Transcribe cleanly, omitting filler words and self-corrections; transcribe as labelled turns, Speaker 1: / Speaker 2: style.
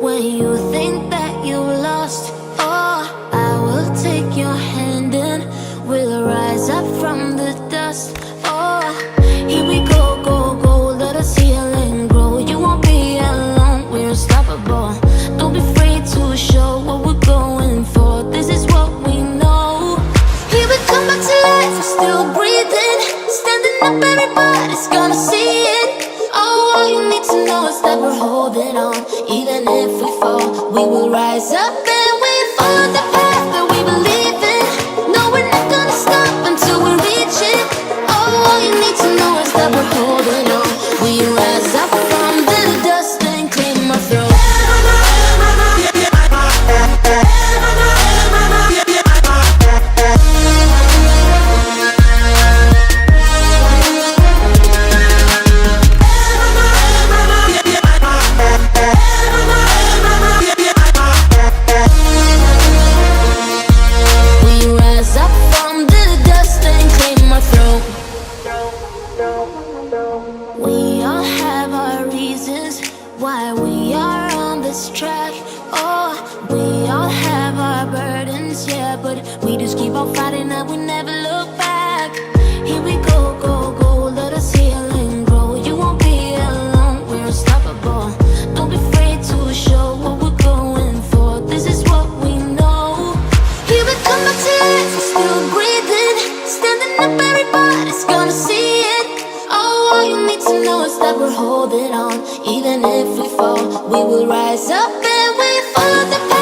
Speaker 1: When you think that you lost, oh, I will take your hand and we'll rise up from the dust. Oh, here we go, go, go, let us heal and grow. You won't be alone, we're unstoppable. Don't be afraid to show what we're going for. This is what we know. Here we come back to life, we're still breathing. Standing up, everybody's gonna see it. Oh, all you need to know is that we're holding on. Even if we fall, we will rise up and we follow the path that we believe in. No, we're not gonna stop until we reach it. Oh, all you need to know is that we're holding on. We rise up from the dust and claim our throne. We all have our reasons why we are on this track. Oh, we all have our burdens, yeah, but we just keep on fighting and we never look back. Here we go, go, go, let us heal and grow. You won't be alone, we're unstoppable. Don't be afraid to show what we're going for. This is what we know. Here we come back to life, we're still breathing. Standing up, everybody's gonna see it. Oh, all you need to know is that we're holding on. Even if we fall, we will rise up and we follow the path.